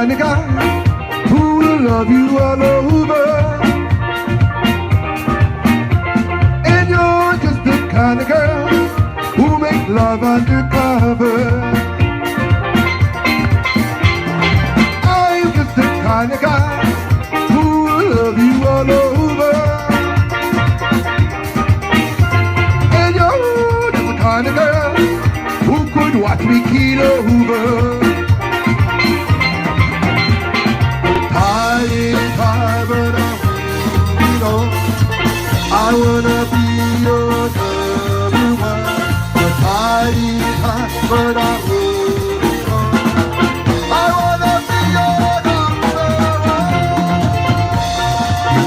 kind of guy who will love you all over. And you're just the kind of girl who make love undercover. I'm just the kind of guy who will love you all over. And you're just the kind of girl who could watch me keel over. I wanna be your number one. The tide is high, but I'm moving on. I wanna be your number one.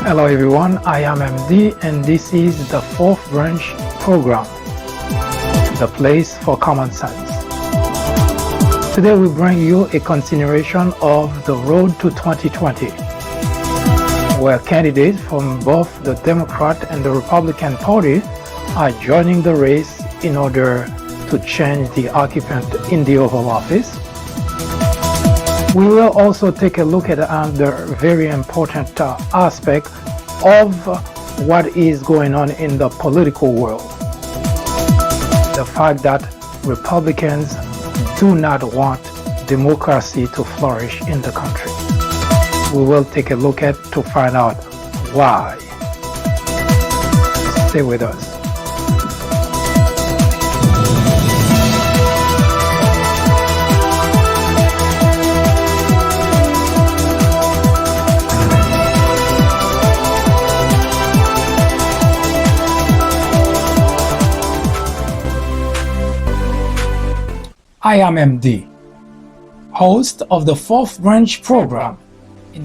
Hello everyone, I am MD and this is the fourth branch program, the place for common sense. Today we bring you a continuation of the road to 2020, where candidates from both the Democrat and the Republican Party are joining the race in order to change the occupant in the Oval Office. We will also take a look at another very important aspect of what is going on in the political world. The fact that Republicans do not want democracy to flourish in the country. We will take a look at to find out why. Stay with us. I am MD, host of the Fourth Branch program,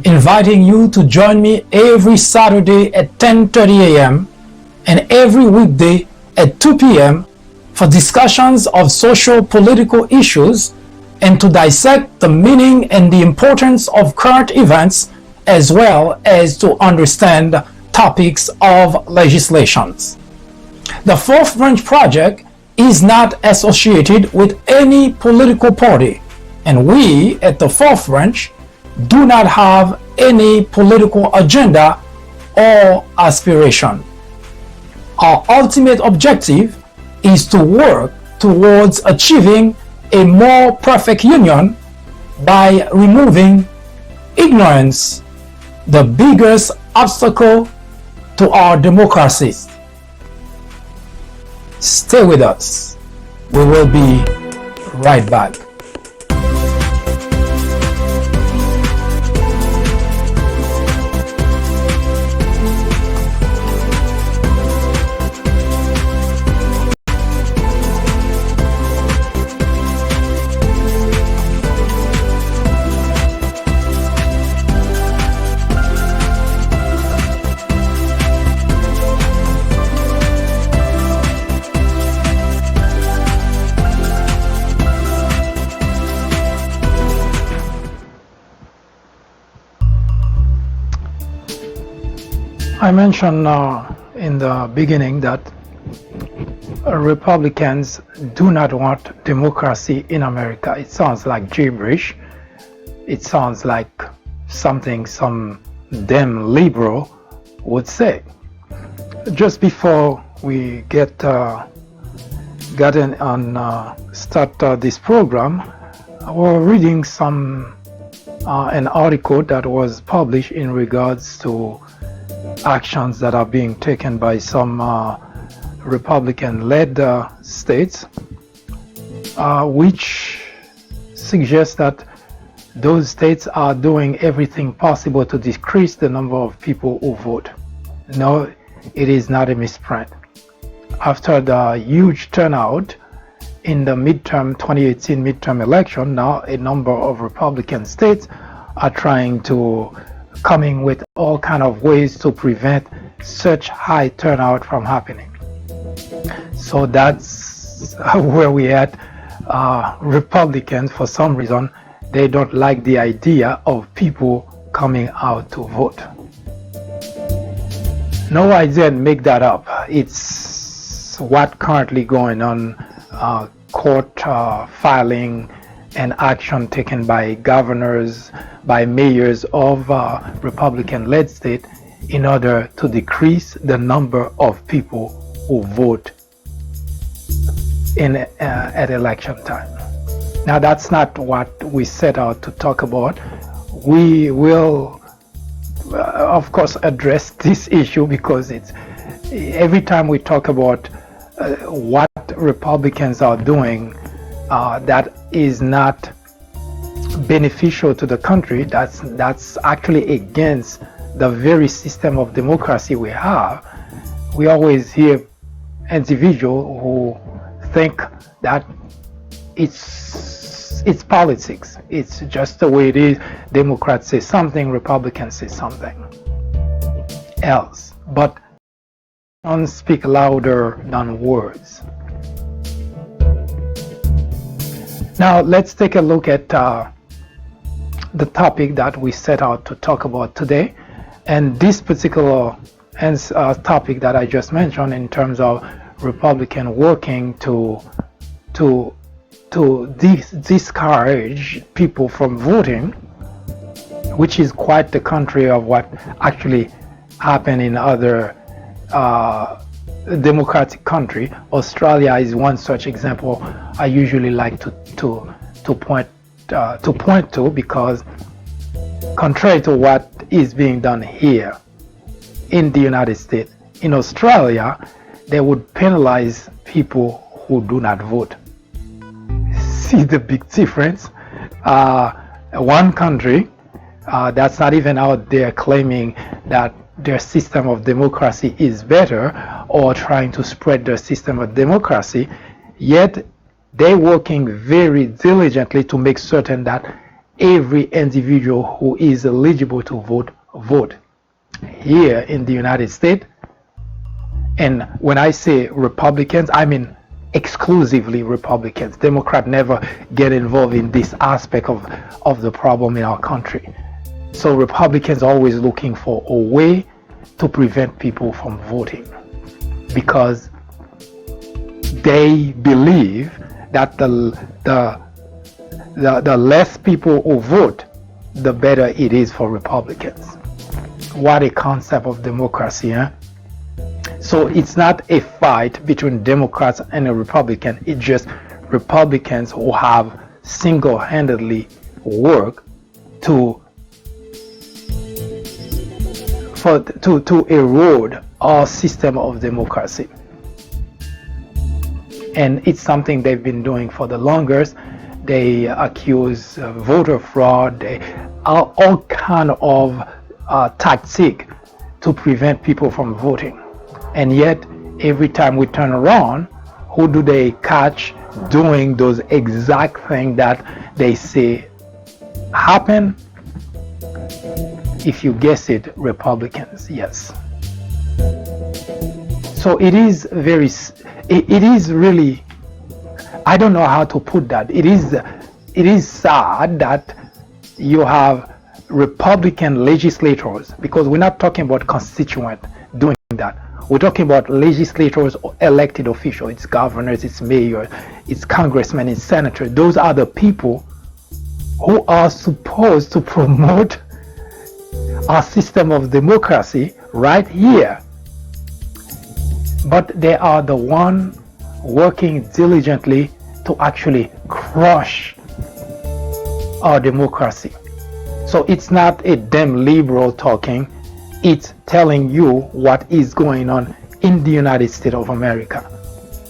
inviting you to join me every Saturday at 10:30 a.m. and every weekday at 2 p.m. for discussions of social political issues and to dissect the meaning and the importance of current events as well as to understand topics of legislations. The Fourth Branch Project is not associated with any political party, and we at the Fourth Branch do not have any political agenda or aspiration. Our ultimate objective is to work towards achieving a more perfect union by removing ignorance, the biggest obstacle to our democracy. Stay with us. We will be right back. I mentioned in the beginning that Republicans do not want democracy in America. It sounds like gibberish. It sounds like something some damn liberal would say. Just before we get gotten on start this program, I was reading an article that was published in regards to actions that are being taken by some Republican-led states, which suggests that those states are doing everything possible to decrease the number of people who vote. No, it is not a misprint. After the huge turnout in the 2018 midterm election, now a number of Republican states are trying to coming with all kind of ways to prevent such high turnout from happening. So that's where we at. Republicans, for some reason, they don't like the idea of people coming out to vote. No, I didn't make that up. It's what currently going on, court filing and action taken by governors, by mayors of Republican-led state in order to decrease the number of people who vote at election time. Now, that's not what we set out to talk about. We will, of course, address this issue because it's every time we talk about what Republicans are doing that is not beneficial to the country, that's actually against the very system of democracy we have. We always hear individuals who think that it's politics. It's just the way it is. Democrats say something, Republicans say something. else. But actions speak louder than words. Now let's take a look at the topic that we set out to talk about today. And this particular topic that I just mentioned, in terms of Republican working to discourage people from voting, which is quite the contrary of what actually happened in other democratic country. Australia is one such example I usually like to point to, because contrary to what is being done here in the United States, in Australia they would penalize people who do not vote. See the big difference? One country that's not even out there claiming that their system of democracy is better, or trying to spread their system of democracy, yet they're working very diligently to make certain that every individual who is eligible to vote. Here in the United States, and when I say Republicans, I mean exclusively Republicans. Democrats never get involved in this aspect of the problem in our country. So Republicans are always looking for a way to prevent people from voting, because they believe that the less people who vote, the better it is for Republicans. What a concept of democracy, huh? So it's not a fight between Democrats and a Republican. It's just Republicans who have single-handedly worked to erode our system of democracy. And it's something they've been doing for the longest. They accuse voter fraud, all kind of tactic to prevent people from voting. And yet, every time we turn around, who do they catch doing those exact things that they say happen? If you guess it, Republicans, yes. So it is really, I don't know how to put that. It is sad that you have Republican legislators, because we're not talking about constituents doing that. We're talking about legislators or elected officials. It's governors, it's mayors, it's congressmen, it's senators. Those are the people who are supposed to promote our system of democracy right here. But they are the one working diligently to actually crush our democracy. So it's not a damn liberal talking, it's telling you what is going on in the United States of America.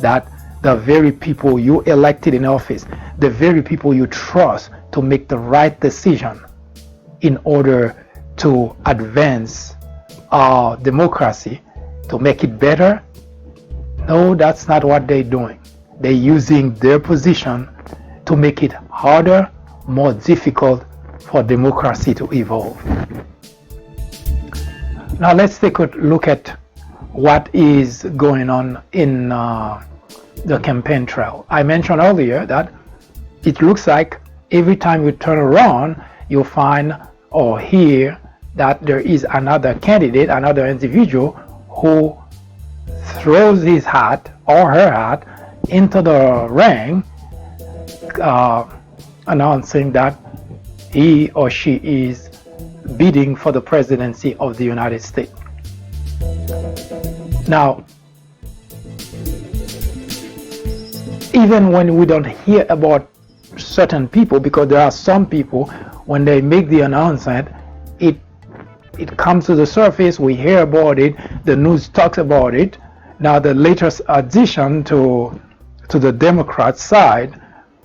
That the very people you elected in office, the very people you trust to make the right decision in order to advance our democracy, to make it better, no, that's not what they're doing. They're using their position to make it harder, more difficult for democracy to evolve. Now let's take a look at what is going on in the campaign trail. I mentioned earlier that it looks like every time we turn around, you'll find or hear that there is another candidate, another individual who throws his hat or her hat into the ring, announcing that he or she is bidding for the presidency of the United States. Now, even when we don't hear about certain people, because there are some people, when they make the announcement, it comes to the surface, we hear about it, the news talks about it. Now the latest addition to the Democrat side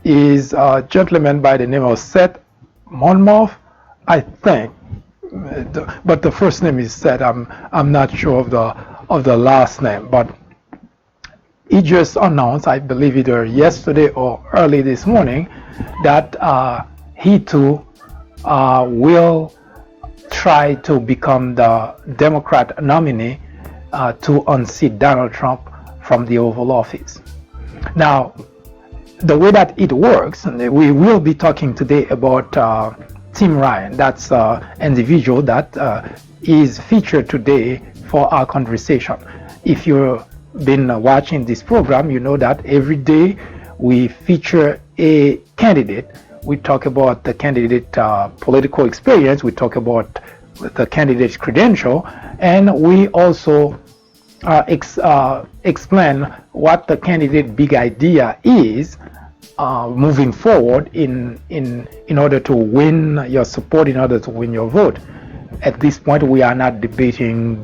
is a gentleman by the name of Seth Monmouth, I think, but the first name is Seth. I'm not sure of the last name, but he just announced, I believe either yesterday or early this morning, that he too will try to become the Democrat nominee to unseat Donald Trump from the Oval Office. Now, the way that it works, we will be talking today about Tim Ryan. That's individual that is featured today for our conversation. If you've been watching this program, you know that every day we feature a candidate. We talk about the candidate political experience, we talk about the candidate's credential, and we also explain what the candidate big idea is moving forward in order to win your support, in order to win your vote. At this point, we are not debating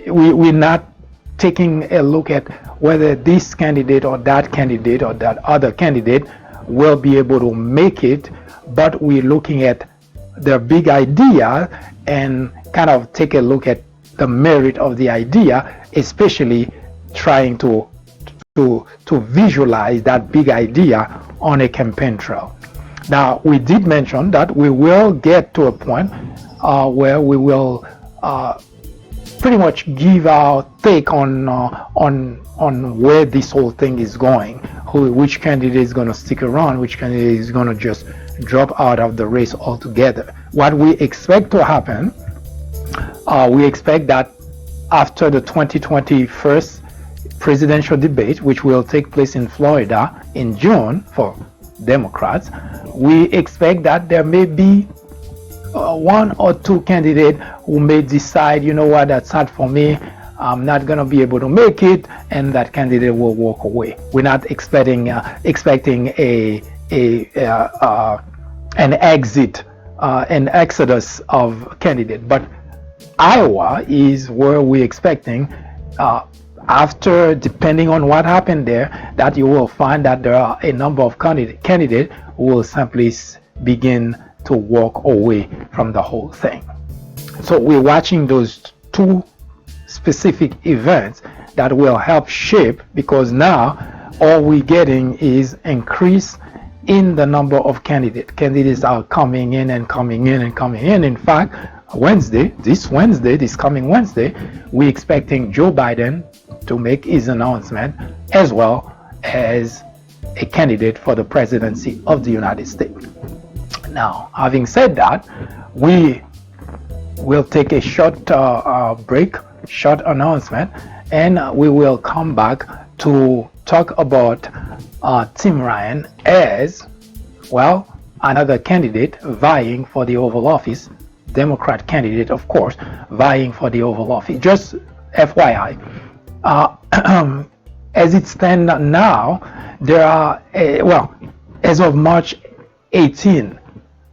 we're not taking a look at whether this candidate or that other candidate will be able to make it, but we're looking at their big idea and kind of take a look at the merit of the idea, especially trying to visualize that big idea on a campaign trail. Now, we did mention that we will get to a point where we will pretty much give our take on where this whole thing is going, which candidate is going to stick around, which candidate is going to just drop out of the race altogether. What we expect to happen, we expect that after the 2021 presidential debate, which will take place in Florida in June for Democrats, we expect that there may be one or two candidates who may decide, you know what, that's not for me, I'm not going to be able to make it, and that candidate will walk away. We're not expecting an exit, an exodus of candidates, but Iowa is where we're expecting, after, depending on what happened there, that you will find that there are a number of candidates who will simply begin to walk away from the whole thing. So we're watching those two specific events that will help shape, because now all we're getting is increase in the number of candidates. Candidates are coming in and coming in and coming in. In fact, this coming Wednesday, we're expecting Joe Biden to make his announcement, as well as a candidate for the presidency of the United States. Now, having said that, we will take a short break, short announcement, and we will come back to talk about Tim Ryan as, well, another candidate vying for the Oval Office, Democrat candidate, of course, vying for the Oval Office. Just FYI, as it stands now, there are, as of March 18,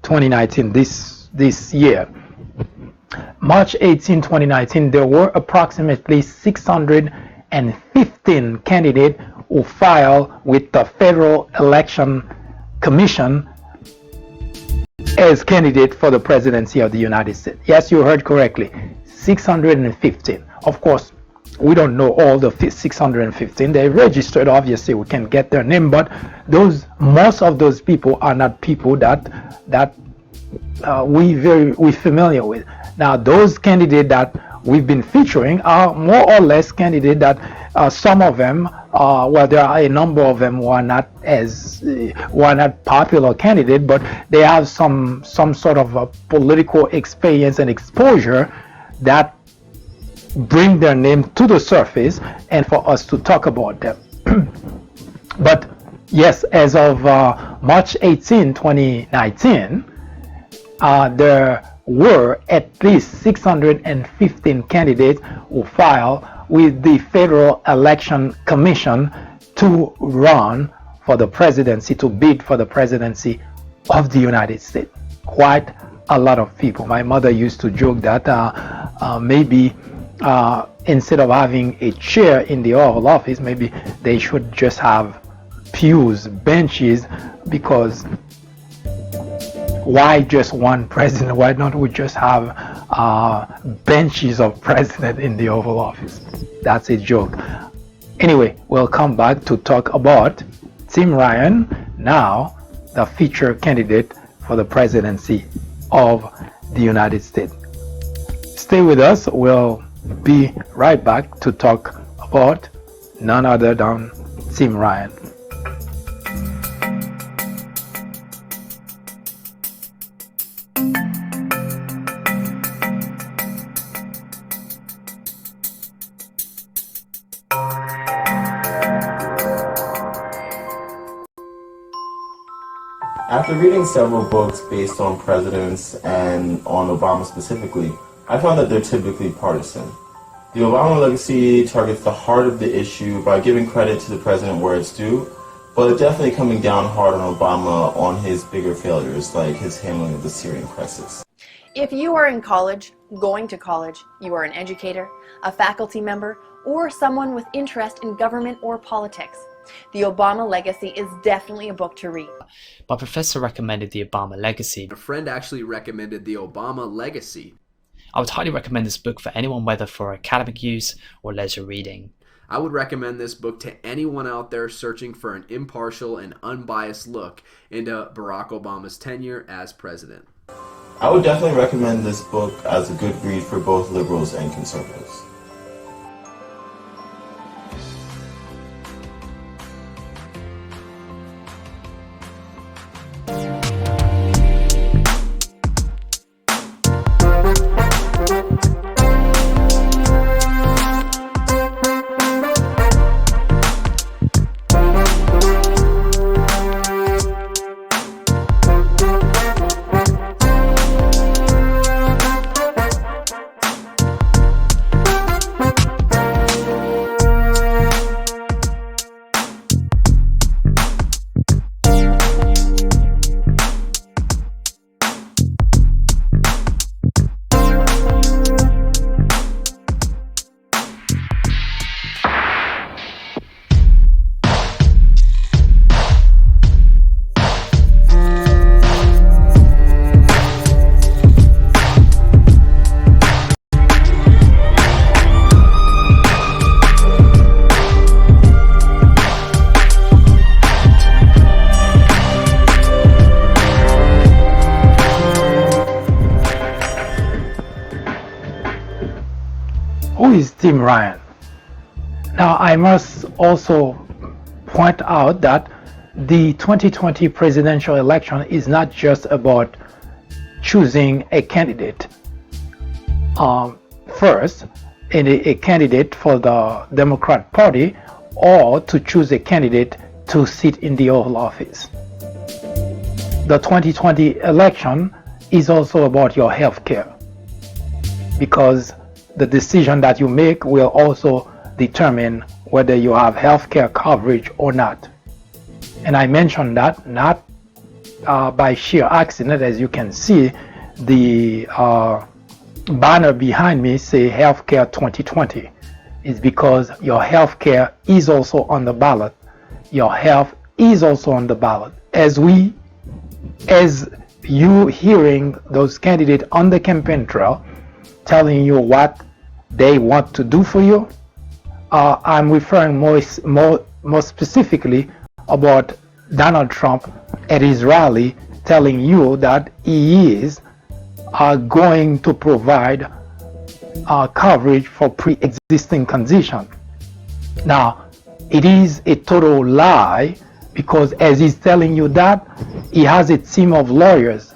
2019, this year, March 18, 2019, there were approximately 615 candidates who filed with the Federal Election Commission as candidate for the presidency of the United States. Yes, you heard correctly, 615. Of course, we don't know all the 615. They registered, obviously we can get their name, but most of those people are not people that we familiar with. Now, those candidates that we've been featuring are more or less candidates that some of them, there are a number of them who are not popular candidates, but they have some sort of a political experience and exposure that bring their name to the surface and for us to talk about them. But yes, as of March 18, 2019, there were at least 615 candidates who filed with the Federal Election Commission to run for the presidency, to bid for the presidency of the United States. Quite a lot of people. My mother used to joke that maybe instead of having a chair in the Oval Office, maybe they should just have pews, benches, because why just one president? Why don't we just have benches of president in the Oval Office? That's a joke. Anyway, we'll come back to talk about Tim Ryan, now the featured candidate for the presidency of the United States. Stay with us. We'll be right back to talk about none other than Tim Ryan. After reading several books based on presidents and on Obama specifically, I found that they're typically partisan. The Obama legacy targets the heart of the issue by giving credit to the president where it's due, but definitely coming down hard on Obama on his bigger failures, like his handling of the Syrian crisis. If you are in college, going to college, you are an educator, a faculty member, or someone with interest in government or politics, The Obama Legacy is definitely a book to read. My professor recommended The Obama Legacy. A friend actually recommended The Obama Legacy. I would highly recommend this book for anyone, whether for academic use or leisure reading. I would recommend this book to anyone out there searching for an impartial and unbiased look into Barack Obama's tenure as president. I would definitely recommend this book as a good read for both liberals and conservatives. Who is Tim Ryan? Now, I must also point out that the 2020 presidential election is not just about choosing a candidate. First, a candidate for the Democrat Party, or to choose a candidate to sit in the Oval Office. The 2020 election is also about your health care, because the decision that you make will also determine whether you have health care coverage or not. And I mentioned that not by sheer accident. As you can see, the banner behind me say Healthcare 2020. It's because your health care is also on the ballot. Your health is also on the ballot. As you hearing those candidates on the campaign trail telling you what they want to do for you, I'm referring more specifically about Donald Trump at his rally telling you that he is going to provide coverage for pre-existing condition. Now, it is a total lie, because as he's telling you that, he has a team of lawyers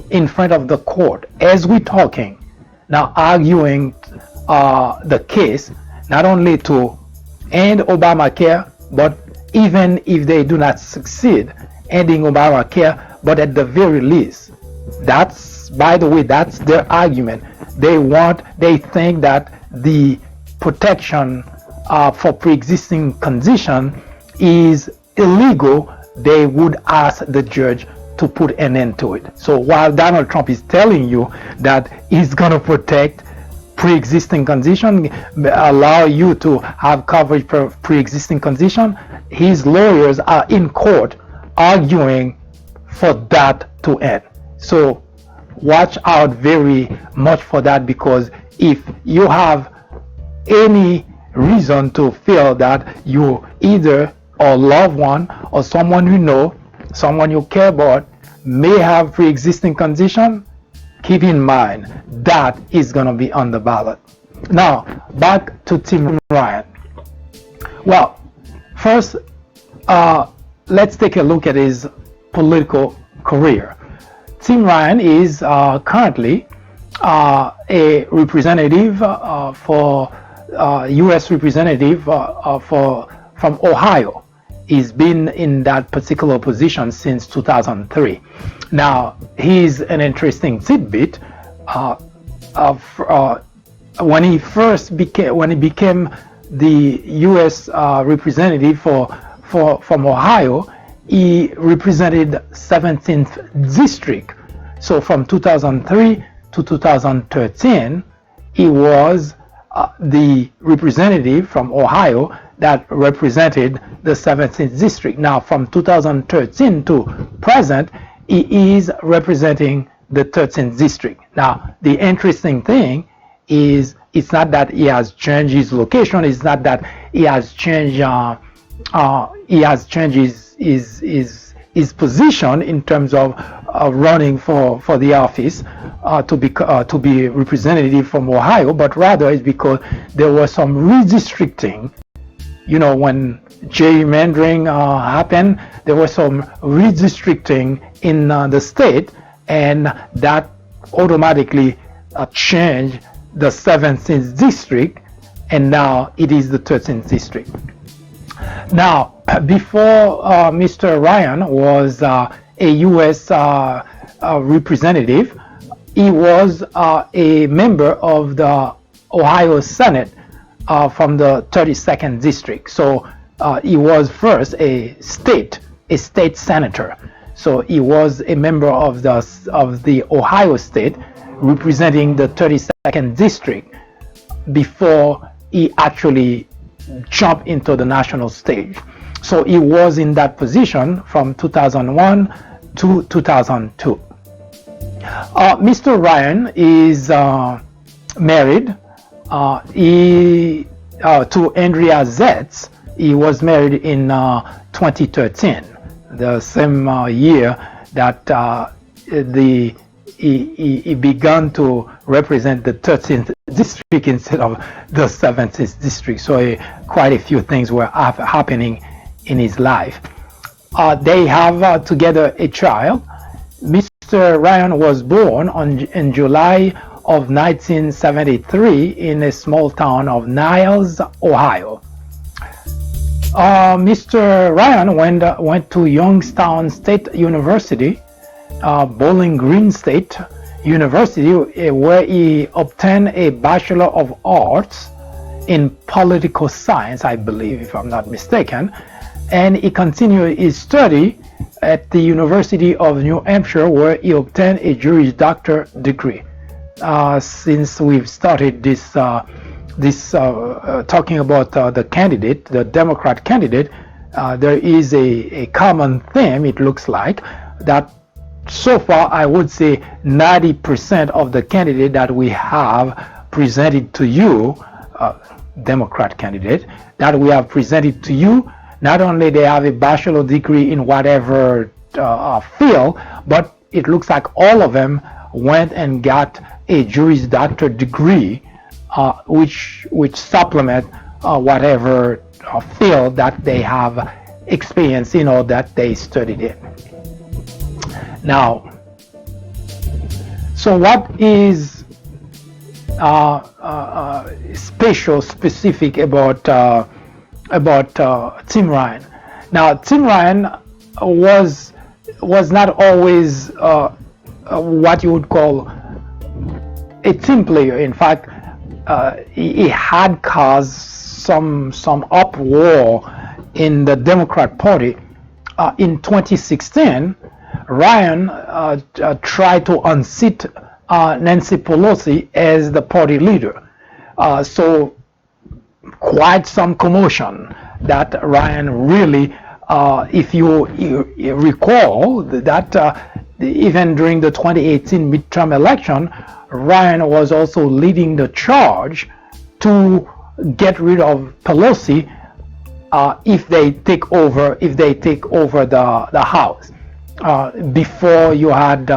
in front of the court as we're talking now, arguing the case not only to end Obamacare, but even if they do not succeed ending Obamacare, but at the very least, that's, by the way, that's their argument. They think that the protection for pre-existing condition is illegal. They would ask the judge to put an end to it. So while Donald Trump is telling you that he's going to protect pre-existing condition, allow you to have coverage for pre-existing condition, his lawyers are in court arguing for that to end. So watch out very much for that, because if you have any reason to feel that you either a loved one or someone you know, someone you care about, may have pre-existing condition, keep in mind that is going to be on the ballot. Now, back to Tim Ryan. Well, first, let's take a look at his political career. Tim Ryan is currently a representative for U.S. representative from Ohio. He's been in that particular position since 2003. Now, he's an interesting tidbit when he became the U.S. representative from Ohio. He represented 17th district. So from 2003 to 2013, he was the representative from Ohio that represented the 17th district. Now, from 2013 to present, he is representing the 13th district. Now, the interesting thing is it's not that he has changed his location. It's not that he has changed his position in terms of running for the office to be representative from Ohio, but rather it's because there was some redistricting. You know, when gerrymandering happened, there was some redistricting in the state, and that automatically changed the 17th district, and now it is the 13th district. Now, before Mr. Ryan was a U.S. representative, he was a member of the Ohio Senate from the 32nd district. So he was first a state senator. So he was a member of the Ohio state representing the 32nd district before he actually jumped into the national stage. So he was in that position from 2001 to 2002. Mr. Ryan is married to Andrea Zetz. He was married in 2013, the same year that he began to represent the 13th district instead of the 17th district. So quite a few things were happening in his life. They have together a child. Mr. Ryan was born in July of 1973 in a small town of Niles, Ohio. Mr. Ryan went to Youngstown State University, Bowling Green State University, where he obtained a Bachelor of Arts in Political Science, I believe, if I'm not mistaken. And he continued his study at the University of New Hampshire, where he obtained a Juris Doctor degree. Since we've started this talking about the candidate, the Democrat candidate, there is a common theme, it looks like, that so far I would say 90% of the candidate that we have presented to you, Democrat candidate, that we have presented to you, not only they have a bachelor degree in whatever field, but it looks like all of them went and got a Juris Doctor degree, which supplement whatever field that they have experience in or that they studied in. Now, so what is specific about Tim Ryan? Now, Tim Ryan was not always what you would call a team player. In fact, he had caused some uproar in the Democrat Party. In 2016, Ryan tried to unseat Nancy Pelosi as the party leader. So quite some commotion that Ryan really, if you recall, that even during the 2018 midterm election, Ryan was also leading the charge to get rid of Pelosi if they take over the House. before you had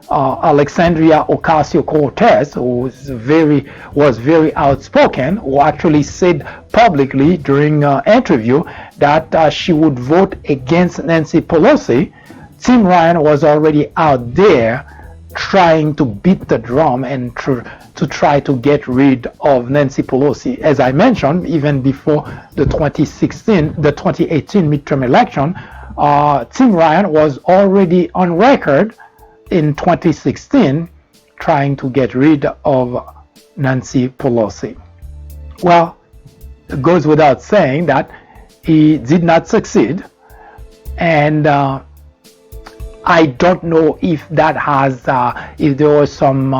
Alexandria Ocasio-Cortez, who was very outspoken, who actually said publicly during an interview that she would vote against Nancy Pelosi. Tim Ryan was already out there trying to beat the drum and to try to get rid of Nancy Pelosi. As I mentioned, even before the 2018 midterm election, Tim Ryan was already on record in 2016 trying to get rid of Nancy Pelosi. Well, it goes without saying that he did not succeed, and I don't know if that has, if there was some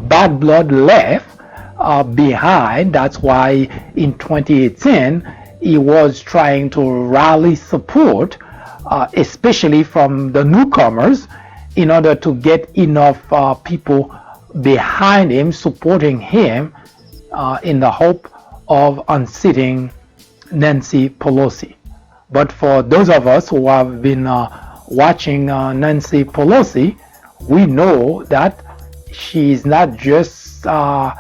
bad blood left behind. That's why in 2018 he was trying to rally support, especially from the newcomers, in order to get enough people behind him, supporting him, in the hope of unseating Nancy Pelosi. But for those of us who have been watching Nancy Pelosi, we know that she's not just a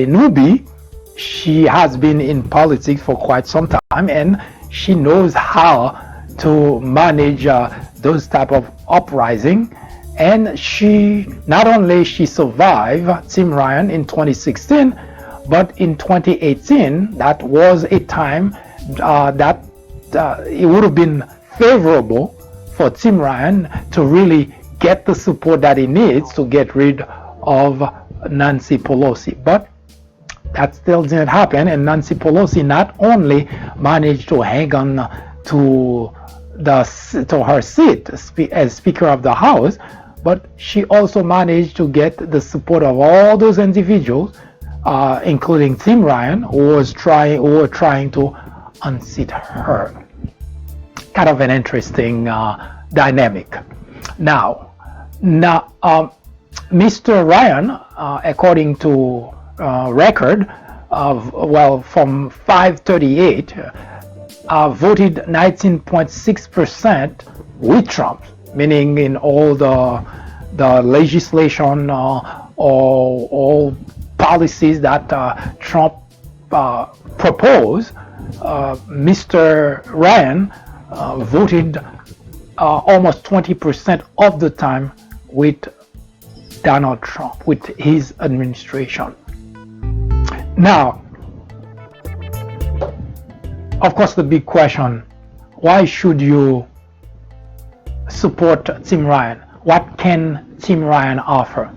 newbie. She has been in politics for quite some time, and she knows how to manage those type of uprising. And she not only she survived Tim Ryan in 2016, but in 2018, that was a time that it would have been favorable for Tim Ryan to really get the support that he needs to get rid of Nancy Pelosi. But that still didn't happen, and Nancy Pelosi not only managed to hang on to her seat as Speaker of the House, but she also managed to get the support of all those individuals, including Tim Ryan, who were trying to unseat her. Kind of an interesting dynamic. Now, Mr. Ryan, according to record from 538, voted 19.6% with Trump, meaning in all the legislation or all policies that Trump proposed. Mr. Ryan voted almost 20% of the time with Donald Trump, with his administration. Now, of course, the big question, why should you support Tim Ryan? What can Tim Ryan offer?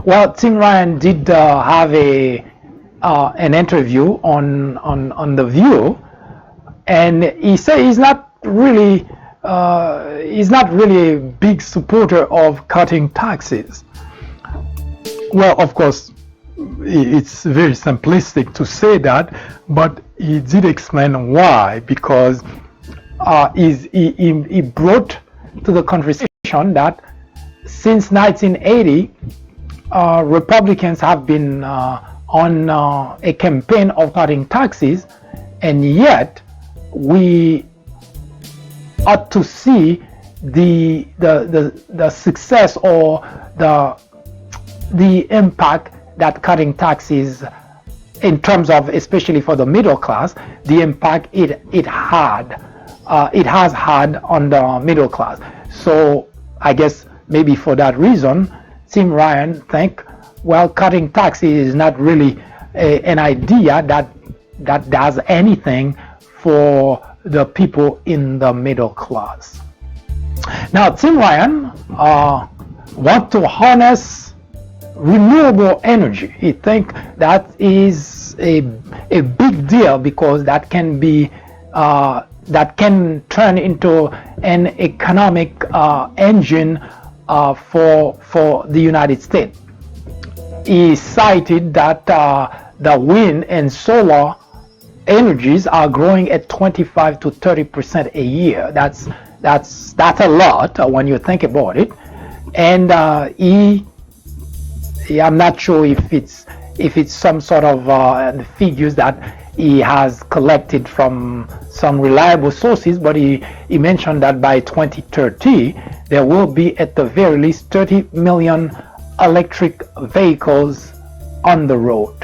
Well, Tim Ryan did have an interview on The View, and he said he's not really a big supporter of cutting taxes. Well, of course, it's very simplistic to say that, but he did explain why, because he brought to the conversation that since 1980, Republicans have been on a campaign of cutting taxes, and yet we ought to see the success or the impact that cutting taxes, in terms of, especially for the middle class, the impact it has had on the middle class. So I guess maybe for that reason, Tim Ryan think, well, cutting taxes is not really an idea that does anything for the people in the middle class. Now, Tim Ryan wants to harness renewable energy. He thinks that is a big deal, because that can be that can turn into an economic engine for the United States. He cited that the wind and solar energies are growing at 25 to 30% a year. That's a lot when you think about it. And I'm not sure if it's some sort of figures that he has collected from some reliable sources, but he mentioned that by 2030 there will be at the very least 30 million electric vehicles on the road.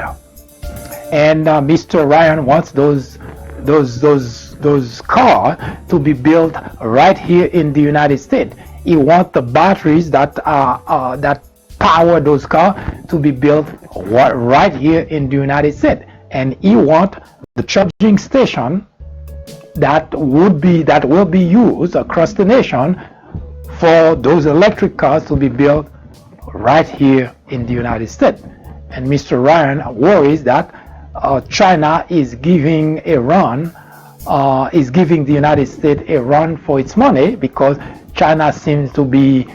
And Mr. Ryan wants those cars to be built right here in the United States. He wants the batteries that power those cars to be built right here in the United States. And he wants the charging station that will be used across the nation for those electric cars to be built right here in the United States. And Mr. Ryan worries that China is giving the United States a run for its money, because China seems to be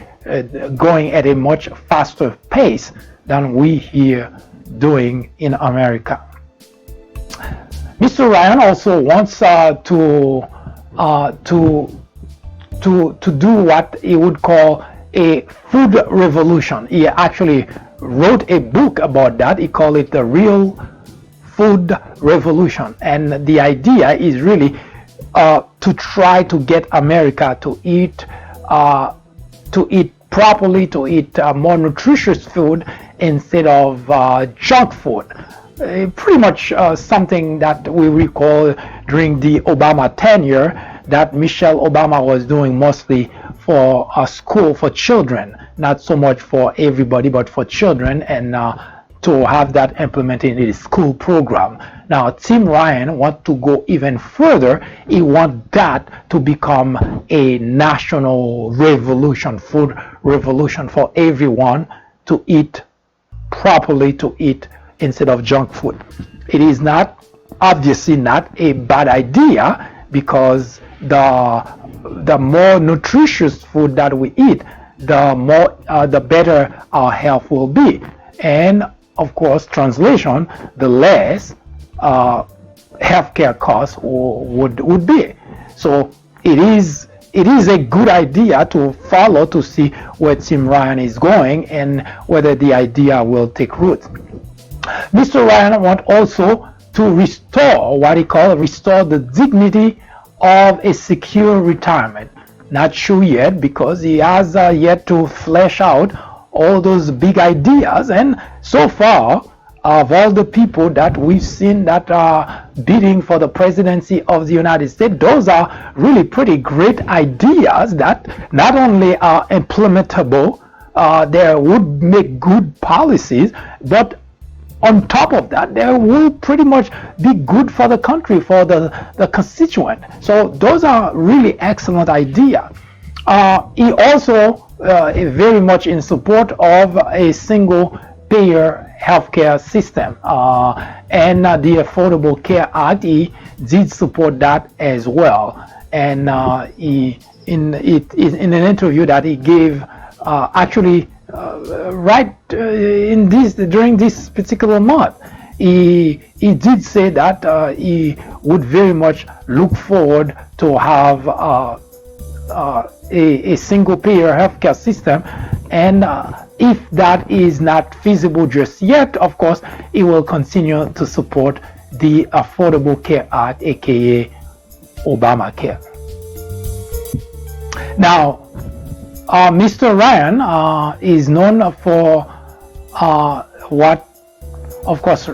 going at a much faster pace than we here doing in America. Mr. Ryan also wants to do what he would call a food revolution. He actually wrote a book about that. He called it The Real Food Revolution. And the idea is really to try to get America to eat properly, to eat more nutritious food instead of junk food. Pretty much something that we recall during the Obama tenure, that Michelle Obama was doing mostly for school for children, not so much for everybody, but for children, and to have that implemented in his school program. Now, Tim Ryan wants to go even further. He wants that to become a national revolution, food revolution, for everyone to eat properly, to eat instead of junk food. It is obviously not a bad idea, because the more nutritious food that we eat, the better our health will be. And of course, translation, the less healthcare costs would be. So it is a good idea to follow, to see where Tim Ryan is going and whether the idea will take root. Mr. Ryan wants also to restore what he calls the dignity of a secure retirement. Not sure yet, because he has yet to flesh out all those big ideas. And so far, of all the people that we've seen that are bidding for the presidency of the United States, those are really pretty great ideas that not only are implementable, they would make good policies, but on top of that, they will pretty much be good for the country, for the constituent. So those are really excellent ideas. He also is very much in support of a single-payer healthcare system, and the Affordable Care Act. He did support that as well. And in an interview that he gave, during this particular month, he did say that he would very much look forward to have a single-payer healthcare system, and if that is not feasible just yet, of course, he will continue to support the Affordable Care Act, aka Obamacare. Now, Mr. Ryan is known for what, of course,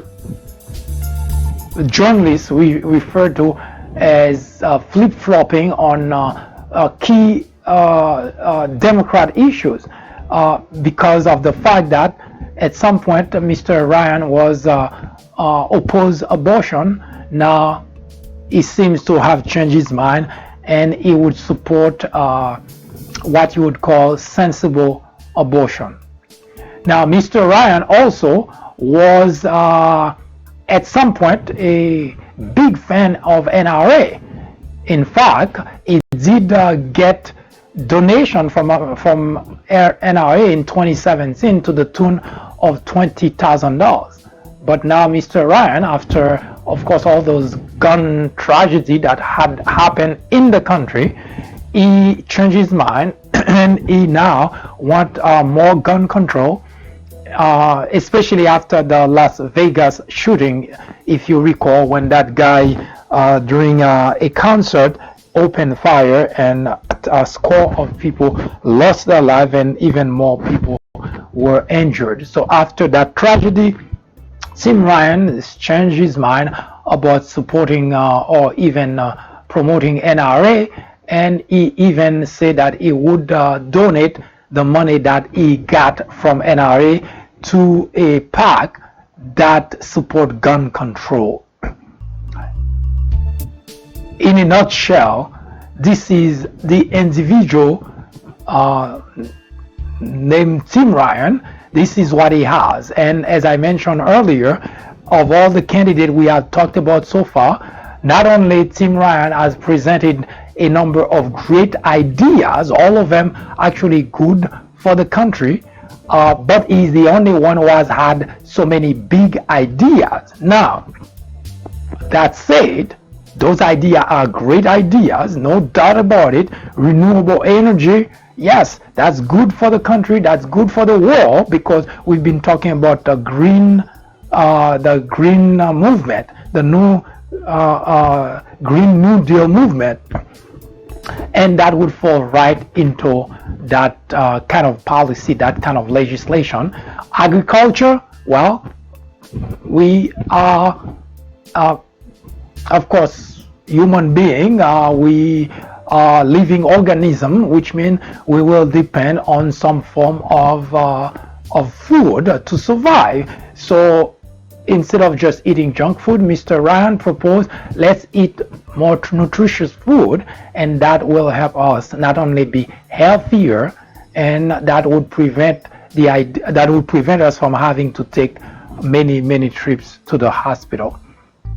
journalists we refer to as flip-flopping on key Democrat issues, because of the fact that at some point Mr. Ryan was opposed abortion. Now he seems to have changed his mind, and he would support what you would call sensible abortion. Now, Mr. Ryan also was at some point a big fan of NRA. In fact, he did get donation from NRA in 2017 to the tune of $20,000. But now Mr. Ryan, after of course all those gun tragedy that had happened in the country, he changed his mind and he now wants more gun control especially after the Las Vegas shooting, if you recall, when that guy during a concert opened fire and a score of people lost their life and even more people were injured. So after that tragedy, Tim Ryan has changed his mind about supporting or even promoting NRA, and he even said that he would donate the money that he got from NRA to a PAC that support gun control. In a nutshell, this is the individual named Tim Ryan. This is what he has. And as I mentioned earlier, of all the candidates we have talked about so far, not only Tim Ryan has presented a number of great ideas, all of them actually good for the country, but he's the only one who has had so many big ideas. Now, that said, those ideas are great ideas, no doubt about it. Renewable energy, yes, that's good for the country, that's good for the world, because we've been talking about the green movement, the new Green New Deal movement, and that would fall right into that kind of policy, that kind of legislation. Agriculture, well, we are of course human being, we are living organism, which means we will depend on some form of food to survive. So instead of just eating junk food, Mr. Ryan proposed, let's eat more nutritious food, and that will help us not only be healthier, and that would prevent us from having to take many trips to the hospital.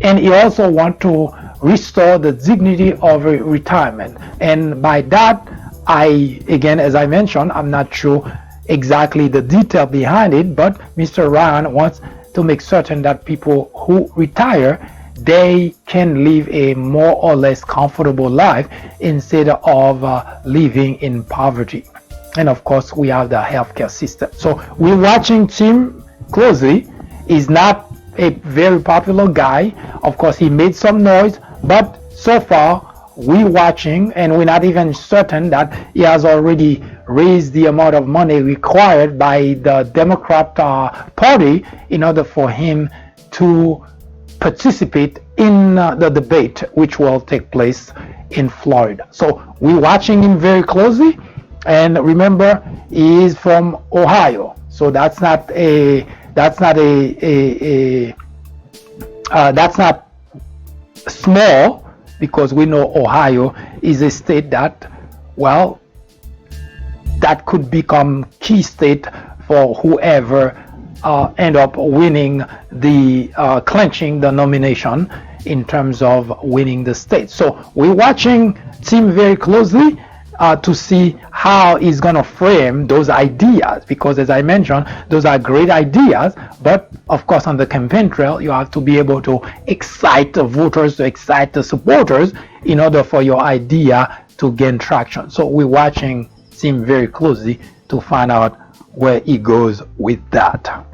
And he also wants to restore the dignity of retirement. And by that, again, as I mentioned, I'm not sure exactly the detail behind it, but Mr. Ryan wants to make certain that people who retire, they can live a more or less comfortable life instead of living in poverty. And of course, we have the healthcare system. So we're watching Tim closely. He's not a very popular guy. Of course, he made some noise, but so far we're watching, and we're not even certain that he has already raised the amount of money required by the Democrat Party in order for him to participate in the debate, which will take place in Florida. So we're watching him very closely, and remember, he is from Ohio, so that's not small, because we know Ohio is a state that, well, that could become key state for whoever end up winning clinching the nomination in terms of winning the state. So we're watching Tim very closely to see how he's going to frame those ideas, because as I mentioned, those are great ideas, but of course on the campaign trail you have to be able to excite the voters, to excite the supporters in order for your idea to gain traction. So we're watching Tim very closely to find out where he goes with that.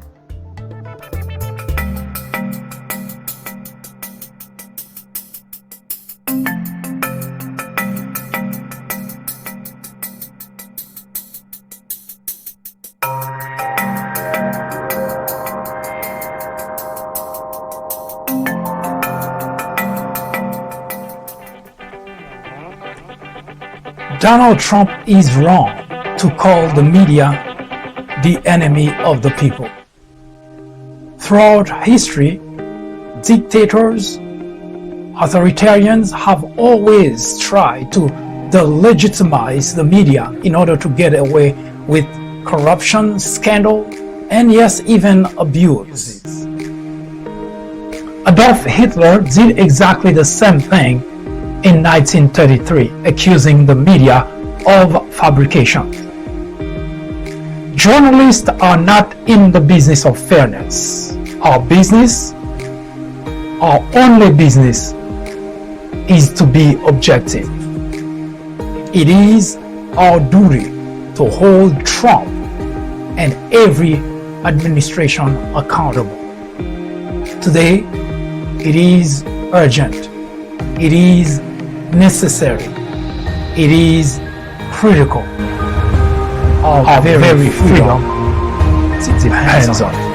Donald Trump is wrong to call the media the enemy of the people. Throughout history, dictators, authoritarians have always tried to delegitimize the media in order to get away with corruption, scandal, and yes, even abuse. Adolf Hitler did exactly the same thing in 1933, accusing the media of fabrication. Journalists are not in the business of fairness. Our only business is to be objective. It is our duty to hold Trump and every administration accountable. Today, it is urgent. It is necessary. It is critical of our very freedom. It depends on it.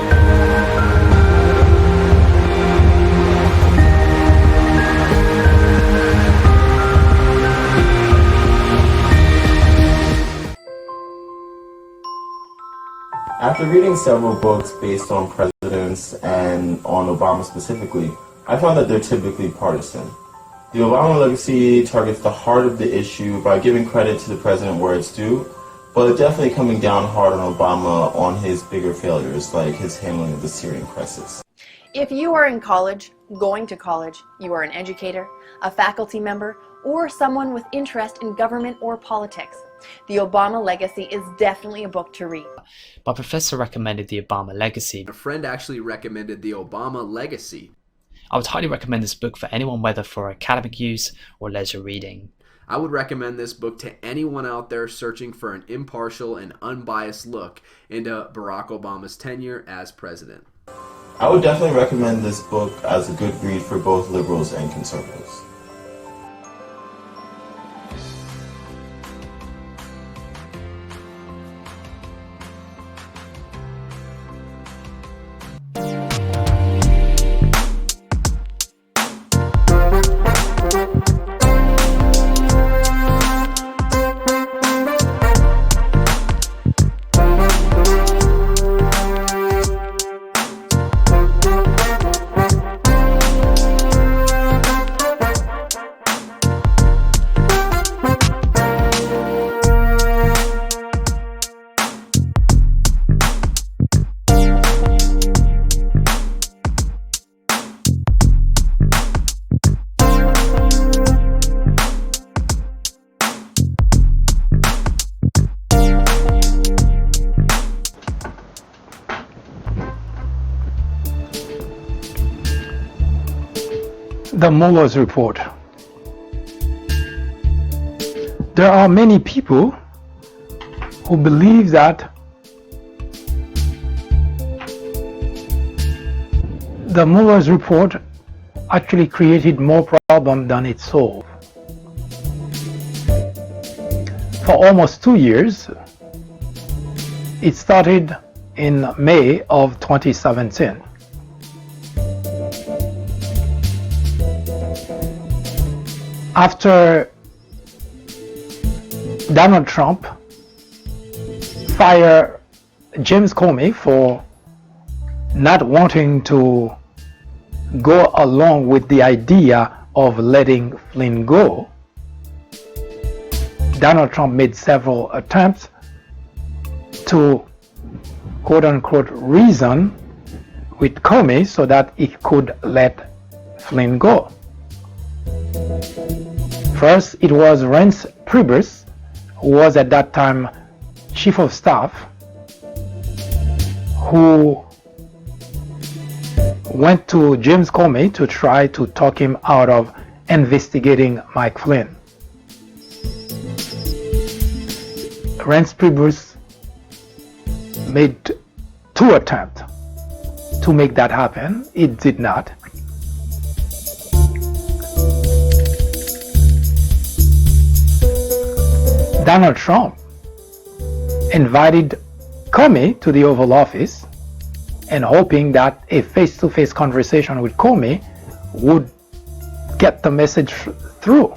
After reading several books based on presidents and on Obama specifically, I found that they're typically partisan. The Obama legacy targets the heart of the issue by giving credit to the president where it's due, but definitely coming down hard on Obama on his bigger failures, like his handling of the Syrian crisis. If you are in college, going to college, you are an educator, a faculty member, or someone with interest in government or politics, the Obama Legacy is definitely a book to read. My professor recommended The Obama Legacy. A friend actually recommended The Obama Legacy. I would highly recommend this book for anyone, whether for academic use or leisure reading. I would recommend this book to anyone out there searching for an impartial and unbiased look into Barack Obama's tenure as president. I would definitely recommend this book as a good read for both liberals and conservatives. The Mueller's report. There are many people who believe that the Mueller's report actually created more problems than it solved. For almost 2 years, it started in May of 2017. After Donald Trump fired James Comey for not wanting to go along with the idea of letting Flynn go, Donald Trump made several attempts to quote-unquote reason with Comey so that he could let Flynn go. First, it was Reince Priebus, who was at that time chief of staff, who went to James Comey to try to talk him out of investigating Mike Flynn. Reince Priebus made 2 attempts to make that happen. It did not. Donald Trump invited Comey to the Oval Office and hoping that a face-to-face conversation with Comey would get the message through.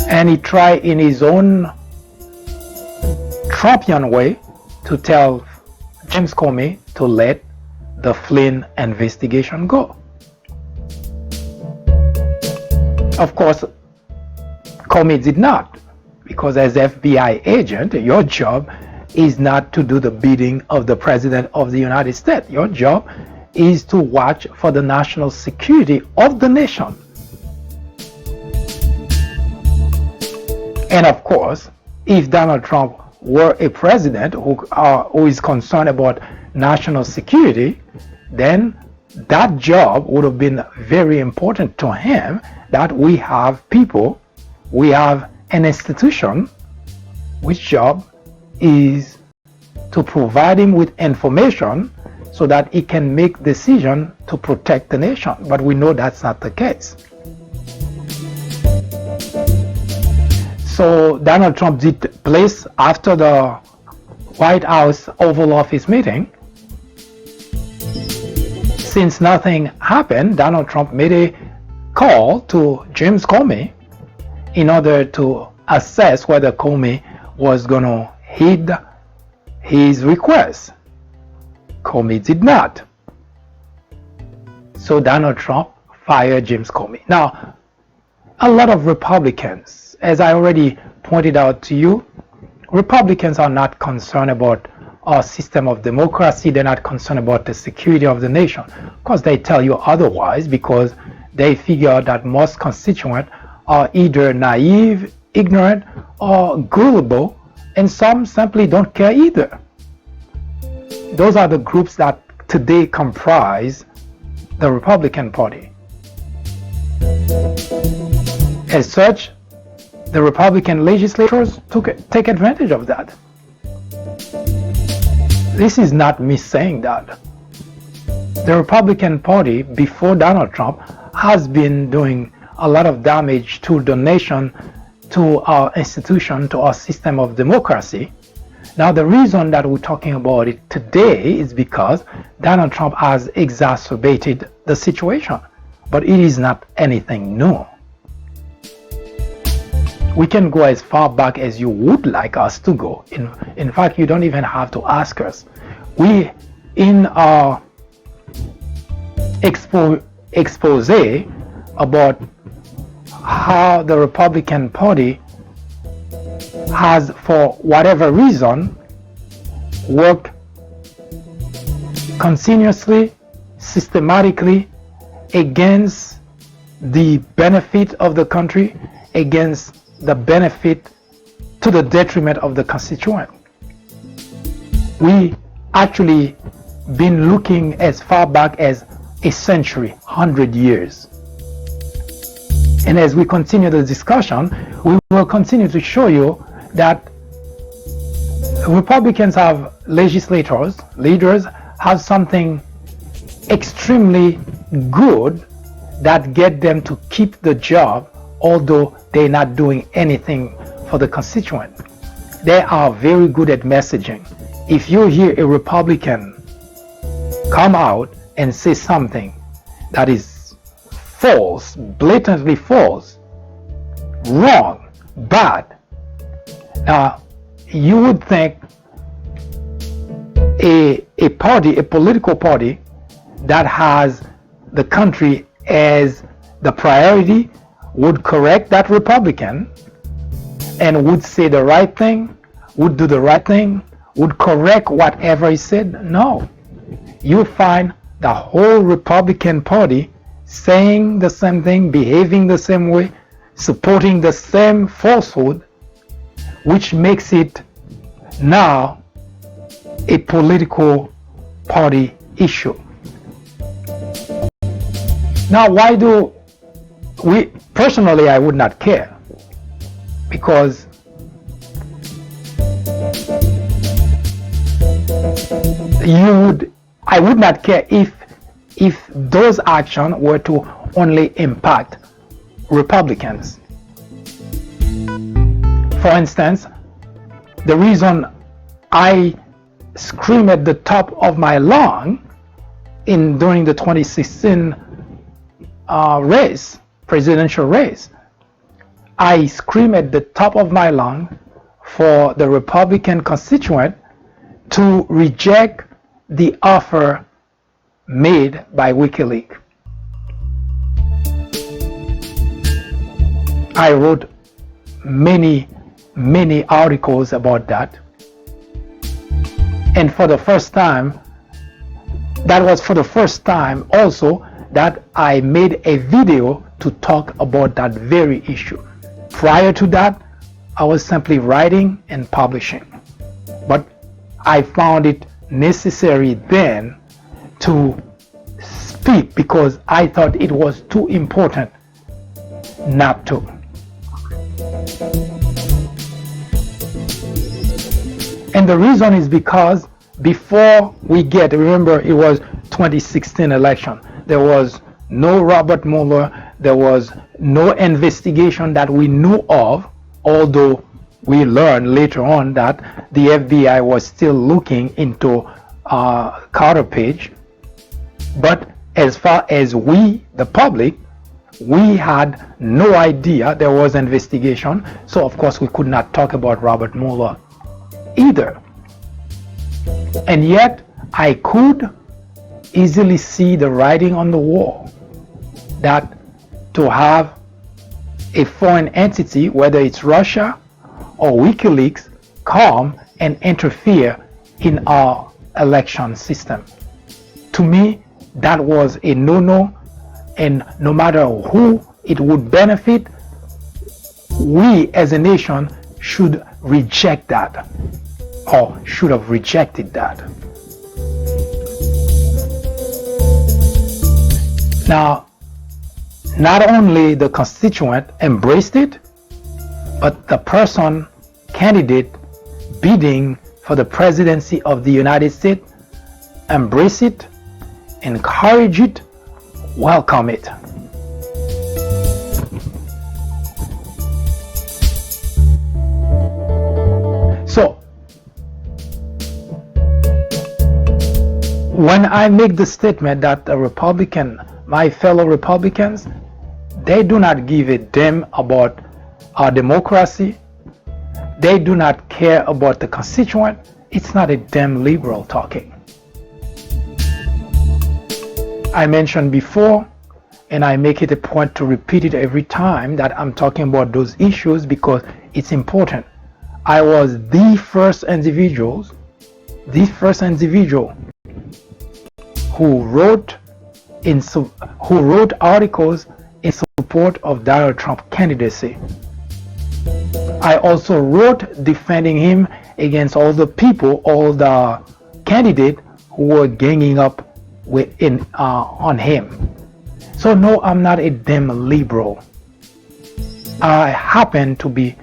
And he tried in his own Trumpian way to tell James Comey to let the Flynn investigation go. Of course, Comey did not, because as FBI agent, your job is not to do the bidding of the President of the United States. Your job is to watch for the national security of the nation. And of course, if Donald Trump were a president who is concerned about national security, then that job would have been very important to him, that we have people, we have an institution which job is to provide him with information so that he can make decision to protect the nation. But we know that's not the case. So Donald Trump did place after the White House Oval Office meeting. Since nothing happened, Donald Trump made a call to James Comey in order to assess whether Comey was going to heed his request. Comey did not. So Donald Trump fired James Comey. Now, a lot of Republicans, as I already pointed out to you, Republicans are not concerned about our system of democracy. They're not concerned about the security of the nation. Of course, they tell you otherwise because they figure that most constituents are either naive, ignorant, or gullible, and some simply don't care either. Those are the groups that today comprise the Republican Party. As such, the Republican legislators take advantage of that. This is not me saying that. The Republican Party, before Donald Trump, has been doing a lot of damage to the nation, to our institution, to our system of democracy. Now, the reason that we're talking about it today is because Donald Trump has exacerbated the situation, but it is not anything new. We can go as far back as you would like us to go. In fact, you don't even have to ask us. We, in our expose about how the Republican Party has, for whatever reason, worked continuously, systematically against the benefit of the country, against the benefit to the detriment of the constituent. We actually been looking as far back as a century, 100 years. And as we continue the discussion, we will continue to show you that Republicans have legislators, leaders, have something extremely good that get them to keep the job, although they're not doing anything for the constituent. They are very good at messaging. If you hear a Republican come out and say something that is false, blatantly false, wrong, bad, now you would think a political party that has the country as the priority would correct that Republican and would say the right thing, would do the right thing, would correct whatever he said. No. You find the whole Republican Party saying the same thing, behaving the same way, supporting the same falsehood, which makes it now a political party issue. Now, why do we, personally, I would not care, because I would not care if those actions were to only impact Republicans. For instance, the reason I screamed at the top of my lung during the 2016 presidential race, I screamed at the top of my lung for the Republican constituent to reject the offer made by WikiLeaks. I wrote many articles about that, and for the first time, that was for the first time also that I made a video to talk about that very issue. Prior to that, I was simply writing and publishing, but I found it necessary then to speak because I thought it was too important not to. And the reason is because before we get, remember it was 2016 election, there was no Robert Mueller, there was no investigation that we knew of, although we learned later on that the FBI was still looking into Carter Page. But as far as we, the public, we had no idea there was investigation, so of course we could not talk about Robert Mueller either. And yet I could easily see the writing on the wall that to have a foreign entity, whether it's Russia or WikiLeaks, come and interfere in our election system. To me, that was a no-no, and no matter who it would benefit, we as a nation should reject that, or should have rejected that. Now, not only the constituent embraced it, but the person, candidate bidding for the presidency of the United States, embrace it, encourage it, welcome it. So, when I make the statement that a Republican, my fellow Republicans, they do not give a damn about our democracy, they do not care about the constituent, it's not a damn liberal talking. I mentioned before, and I make it a point to repeat it every time that I'm talking about those issues because it's important. I was the first individual who wrote articles in support of Donald Trump's candidacy. I also wrote defending him against all the people, all the candidates who were ganging up on him. So no, I'm not a damn liberal. I happen to be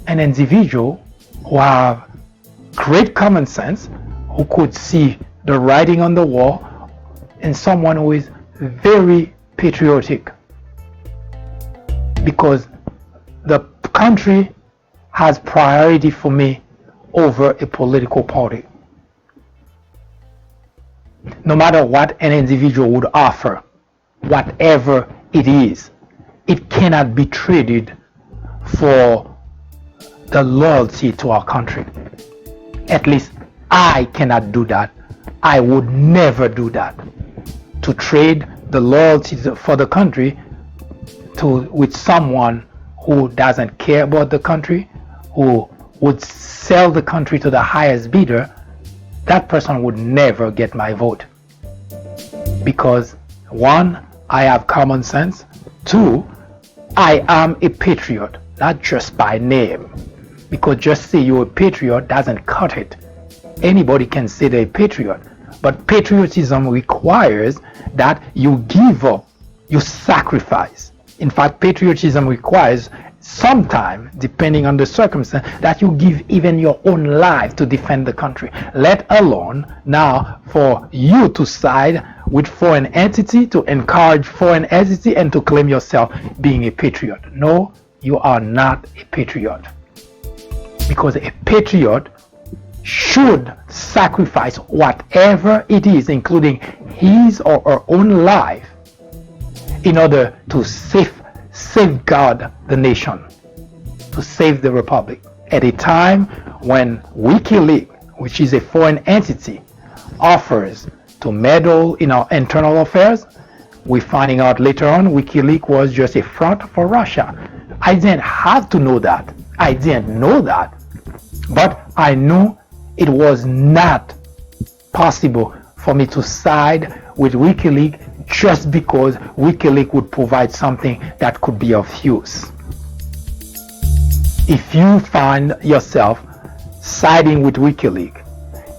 an individual who have great common sense, who could see the writing on the wall, and someone who is very patriotic, because the country has priority for me over a political party. No matter what an individual would offer, whatever it is, it cannot be traded for the loyalty to our country. At least I cannot do that. I would never do that. To trade the loyalty for the country with someone who doesn't care about the country, who would sell the country to the highest bidder, that person would never get my vote. Because one, I have common sense. Two, I am a patriot, not just by name. Because just say you're a patriot doesn't cut it. Anybody can say they're a patriot. But patriotism requires that you give up, you sacrifice. In fact, patriotism requires sometime, depending on the circumstance, that you give even your own life to defend the country. Let alone now for you to side with foreign entity, to encourage foreign entity, and to claim yourself being a patriot. No, you are not a patriot. Because a patriot should sacrifice whatever it is, including his or her own life, in order to safeguard the nation, to save the republic. At a time when WikiLeaks, which is a foreign entity, offers to meddle in our internal affairs, we're finding out later on WikiLeaks was just a front for Russia. I didn't have to know that. I didn't know that. But I knew it was not possible for me to side with WikiLeaks just because WikiLeaks would provide something that could be of use. If you find yourself siding with WikiLeaks,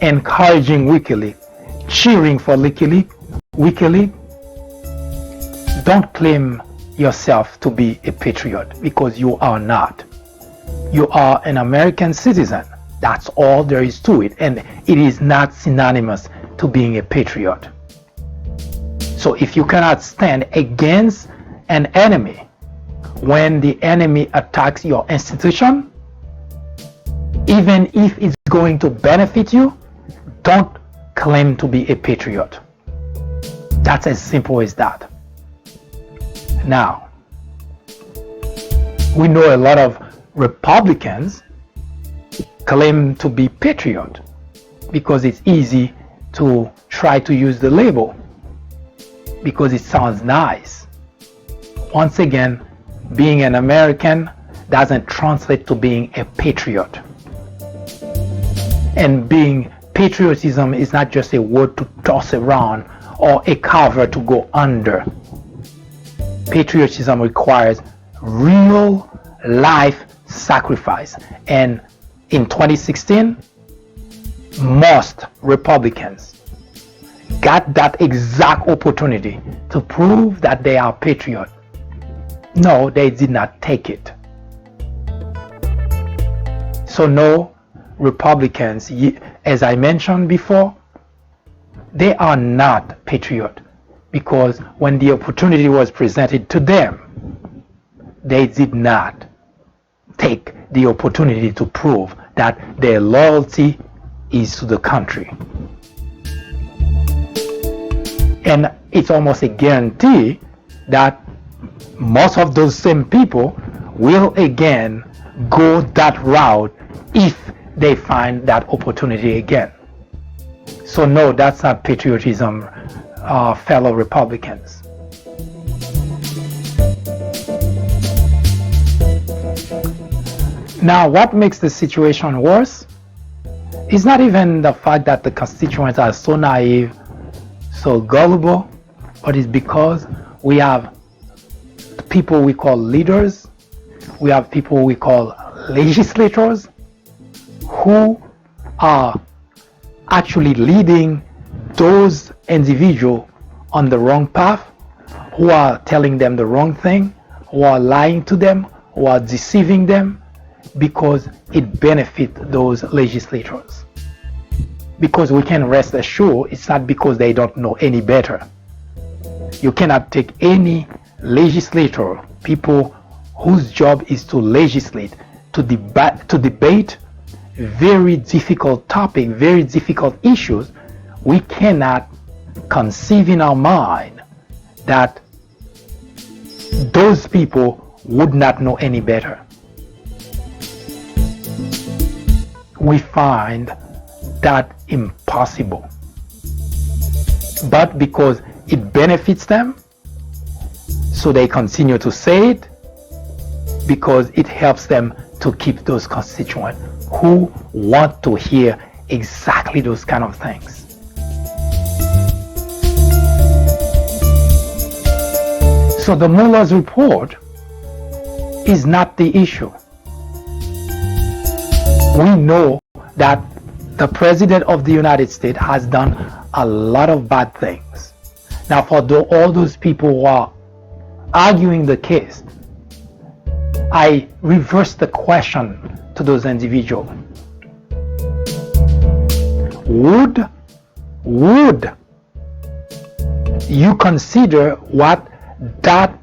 encouraging WikiLeaks, cheering for WikiLeaks, don't claim yourself to be a patriot, because you are not. You are an American citizen, That's all there is to it, and it is not synonymous to being a patriot. So if you cannot stand against an enemy when the enemy attacks your institution, even if it's going to benefit you, don't claim to be a patriot. That's as simple as that. Now, we know a lot of Republicans claim to be patriot because it's easy to try to use the label because it sounds nice. Once again, being an American doesn't translate to being a patriot. And being patriotism is not just a word to toss around or a cover to go under. Patriotism requires real life sacrifice. And in 2016, most Republicans got that exact opportunity to prove that they are patriot. No, they did not take it. So no, Republicans, as I mentioned before, they are not patriot because when the opportunity was presented to them, they did not take the opportunity to prove that their loyalty is to the country. And it's almost a guarantee that most of those same people will again go that route if they find that opportunity again. So no, that's not patriotism, fellow Republicans. Now, what makes the situation worse is not even the fact that the constituents are so naive, so gullible, but it's because we have people we call leaders, we have people we call legislators who are actually leading those individuals on the wrong path, who are telling them the wrong thing, who are lying to them, who are deceiving them, because it benefits those legislators. Because we can rest assured it's not because they don't know any better. You cannot take any legislator, people whose job is to legislate, to debate very difficult topic, very difficult issues. We cannot conceive in our mind that those people would not know any better. We find that impossible. But because it benefits them, so they continue to say it, because it helps them to keep those constituents who want to hear exactly those kind of things. So the Mueller's report is not the issue. We know that the President of the United States has done a lot of bad things. Now, for all those people who are arguing the case, I reverse the question to those individuals. Would you consider what that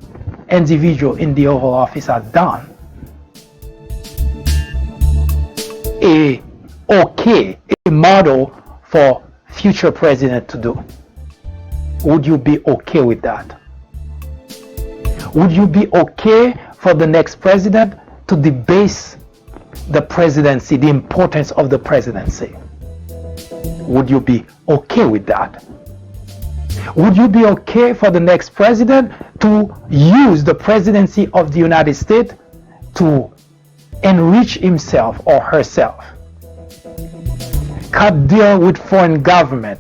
individual in the Oval Office has done a model for future president to do? Would you be okay with that? Would you be okay for the next president to debase the presidency, the importance of the presidency? Would you be okay with that? Would you be okay for the next president to use the presidency of the United States to enrich himself or herself? Cut deal with foreign government,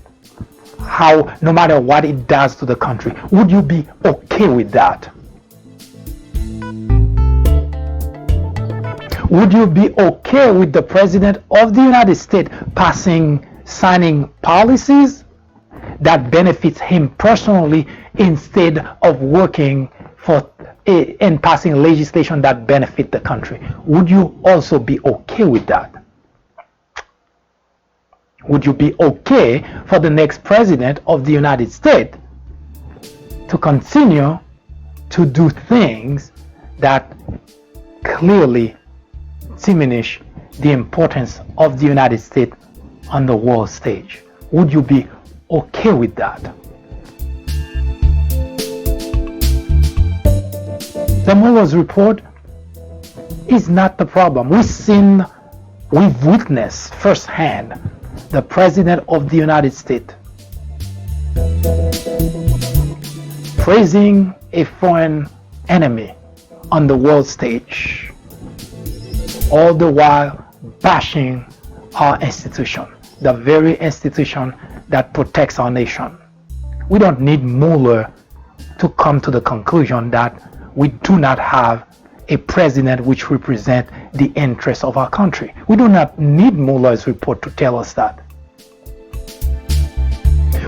how no matter what it does to the country? Would you be okay with that? Would you be okay with the President of the United States signing policies that benefits him personally instead of working for and passing legislation that benefit the country? Would you also be okay with that? Would you be okay for the next president of the United States to continue to do things that clearly diminish the importance of the United States on the world stage? Would you be okay with that? The Mueller's report is not the problem. We've witnessed firsthand the President of the United States praising a foreign enemy on the world stage, all the while bashing our institution, the very institution that protects our nation. We don't need Mueller to come to the conclusion that we do not have a president which represents the interests of our country. We do not need Mueller's report to tell us that.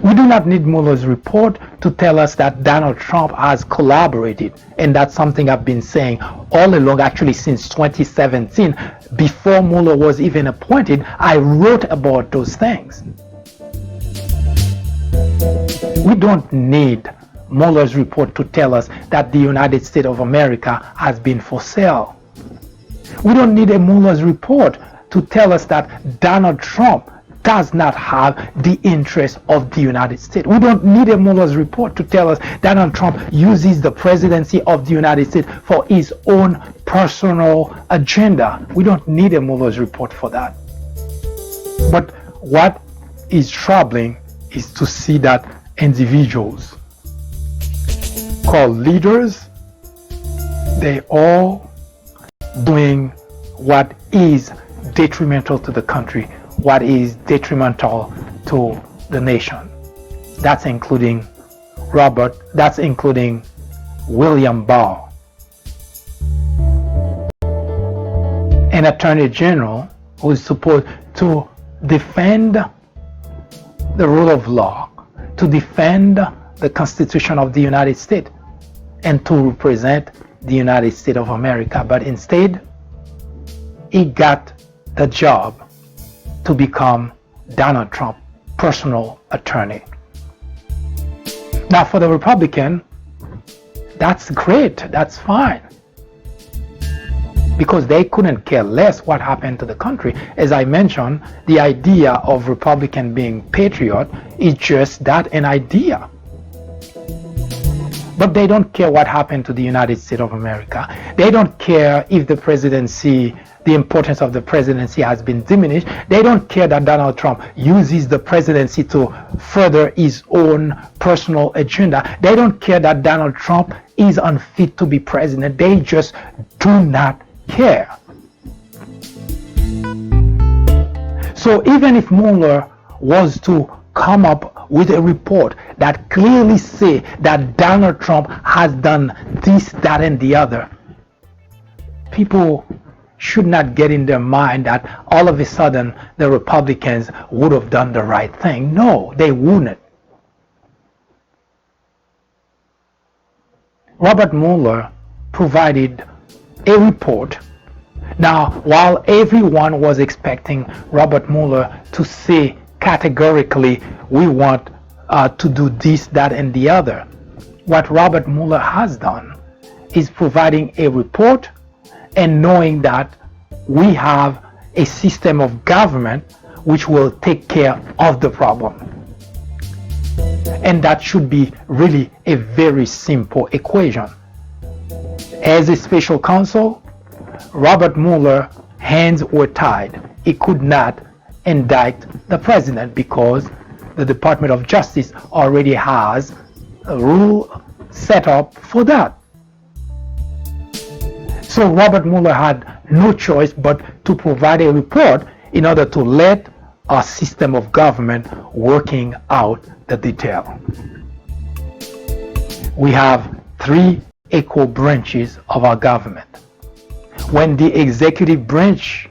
We do not need Mueller's report to tell us that Donald Trump has collaborated, and that's something I've been saying all along, actually since 2017. Before Mueller was even appointed, I wrote about those things. We don't need Mueller's report to tell us that the United States of America has been for sale. We don't need a Mueller's report to tell us that Donald Trump does not have the interest of the United States. We don't need a Mueller's report to tell us Donald Trump uses the presidency of the United States for his own personal agenda. We don't need a Mueller's report for that. But what is troubling is to see that individuals called leaders, they all doing what is detrimental to the country, what is detrimental to the nation. That's including William Barr, an attorney general who is supposed to defend the rule of law, to defend the Constitution of the United States, and to represent the United States of America. But instead, he got the job to become Donald Trump's personal attorney. Now, for the Republican, that's great, that's fine, because they couldn't care less what happened to the country. As I mentioned, the idea of Republican being patriot is just that, an idea. But they don't care what happened to the United States of America. They don't care if the presidency, the importance of the presidency has been diminished. They don't care that Donald Trump uses the presidency to further his own personal agenda. They don't care that Donald Trump is unfit to be president. They just do not care. So even if Mueller was to come up with a report that clearly say that Donald Trump has done this, that, and the other, people should not get in their mind that all of a sudden the Republicans would have done the right thing. No, they wouldn't. Robert Mueller provided a report. Now, while everyone was expecting Robert Mueller to say categorically, we want to do this, that, and the other, what Robert Mueller has done is providing a report and knowing that we have a system of government which will take care of the problem. And that should be really a very simple equation. As a special counsel, Robert Mueller's hands were tied. He could not indict the president because the Department of Justice already has a rule set up for that. So Robert Mueller had no choice but to provide a report in order to let our system of government working out the detail. We have three equal branches of our government. When the executive branch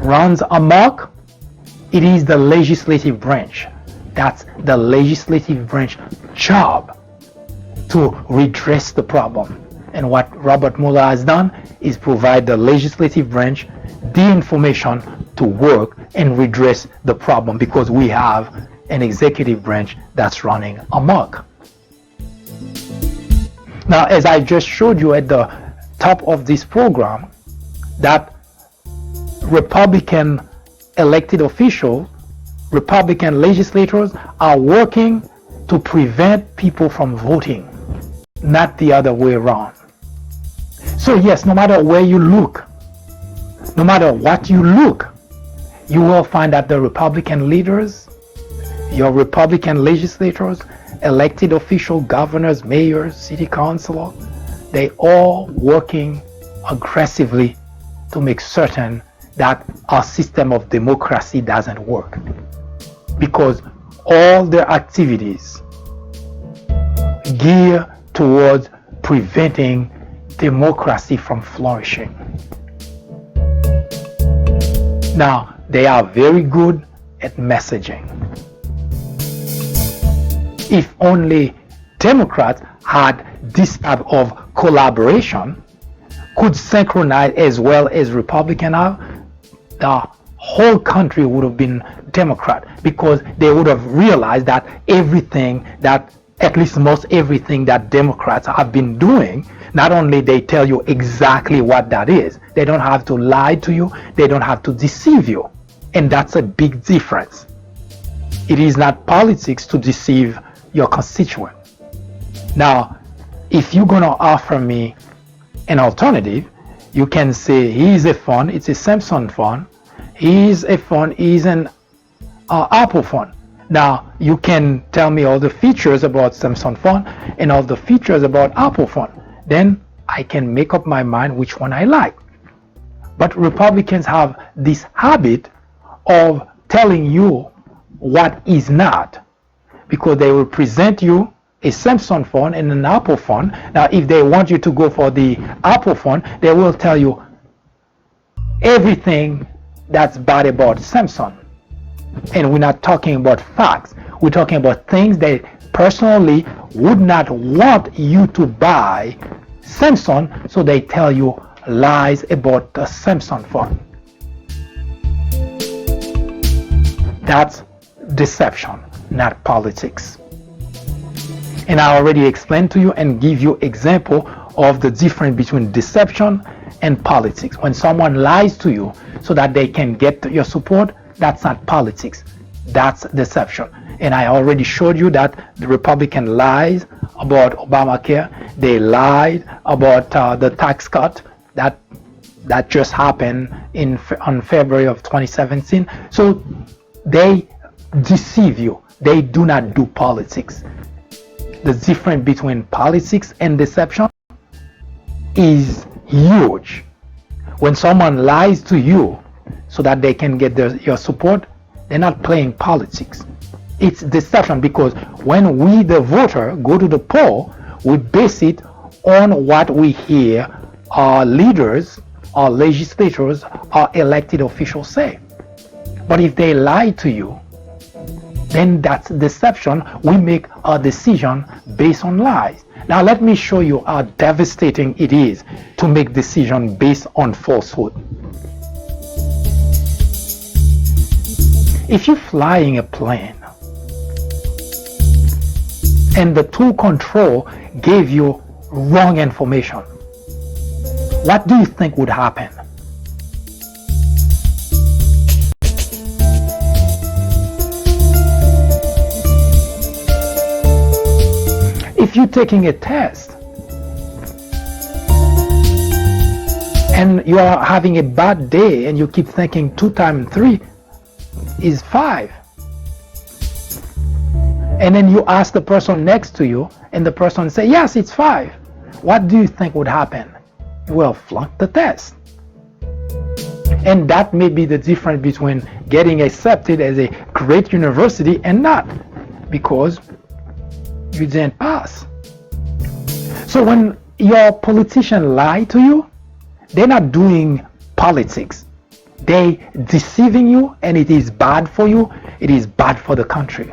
runs amok, it is the legislative branch. That's the legislative branch job to redress the problem. And what Robert Mueller has done is provide the legislative branch the information to work and redress the problem, because we have an executive branch that's running amok. Now, as I just showed you at the top of this program, that Republican elected officials, Republican legislators are working to prevent people from voting, not the other way around. So yes, no matter where you look, no matter what you look, you will find that the Republican leaders, your Republican legislators, elected officials, governors, mayors, city councilors, they all working aggressively to make certain that our system of democracy doesn't work, because all their activities gear towards preventing democracy from flourishing. Now, they are very good at messaging. If only Democrats had this type of collaboration, could synchronize as well as Republicans have, the whole country would have been Democrat, because they would have realized that everything that, at least most everything that Democrats have been doing, not only they tell you exactly what that is, they don't have to lie to you, they don't have to deceive you. And that's a big difference. It is not politics to deceive your constituent. Now, if you're gonna offer me an alternative, you can say, here's a phone, it's a Samsung phone, here's a phone, here's an Apple phone. Now, you can tell me all the features about Samsung phone and all the features about Apple phone. Then I can make up my mind which one I like. But Republicans have this habit of telling you what is not, because they will present you a Samsung phone and an Apple phone. Now, if they want you to go for the Apple phone, they will tell you everything that's bad about Samsung. And we're not talking about facts. We're talking about things they personally would not want you to buy Samsung, so they tell you lies about the Samsung phone. That's deception, not politics. And I already explained to you and give you example of the difference between deception and politics. When someone lies to you so that they can get your support, that's not politics, that's deception. And I already showed you that the Republican lies about Obamacare. They lied about the tax cut that just happened on February of 2017. So they deceive you. They do not do politics. The difference between politics and deception is huge. When someone lies to you so that they can get your support, they're not playing politics. It's deception, because when we, the voter, go to the poll, we base it on what we hear our leaders, our legislators, our elected officials say. But if they lie to you, then that's deception. We make a decision based on lies. Now let me show you how devastating it is to make decisions based on falsehood. If you're flying a plane and the tool control gave you wrong information, what do you think would happen? If you're taking a test and you are having a bad day and you keep thinking 2 times 3 is 5, and then you ask the person next to you and the person say, yes, it's 5, what do you think would happen? You will flunk the test. And that may be the difference between getting accepted as a great university and not, because you didn't pass. So when your politicians lie to you, they're not doing politics. They deceiving you, and it is bad for you. It is bad for the country.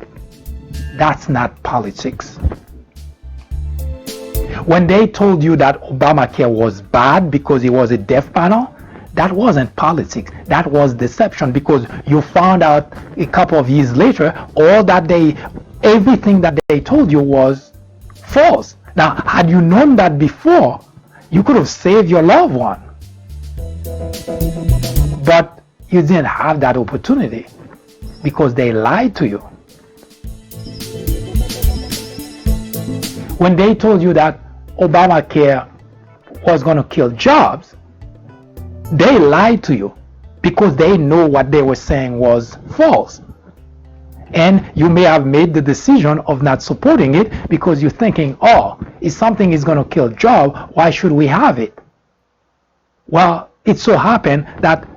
That's not politics. When they told you that Obamacare was bad because it was a death panel, That wasn't politics. That was deception, because you found out a couple of years later everything that they told you was false. Now, had you known that before, you could have saved your loved one. But you didn't have that opportunity because they lied to you. When they told you that Obamacare was going to kill jobs, they lied to you because they know what they were saying was false. And you may have made the decision of not supporting it because you're thinking, oh, if something is going to kill job, why should we have it? Well, it so happened that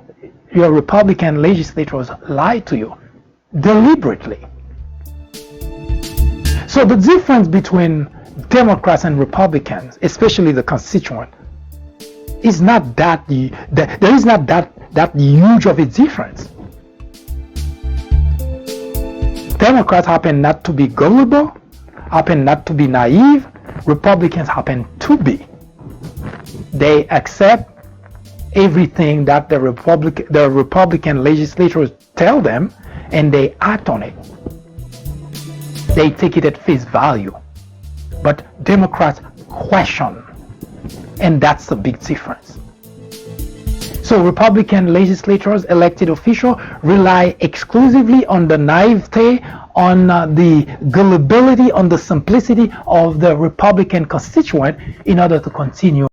your Republican legislators lied to you deliberately. So the difference between Democrats and Republicans, especially the constituent, is not that there is not that huge of a difference. Democrats happen not to be gullible, happen not to be naive. Republicans happen to be. They accept everything that the Republican legislators tell them, and they act on it. They take it at face value. But Democrats question, and that's the big difference. So Republican legislators, elected officials, rely exclusively on the naivete, on the gullibility, on the simplicity of the Republican constituent in order to continue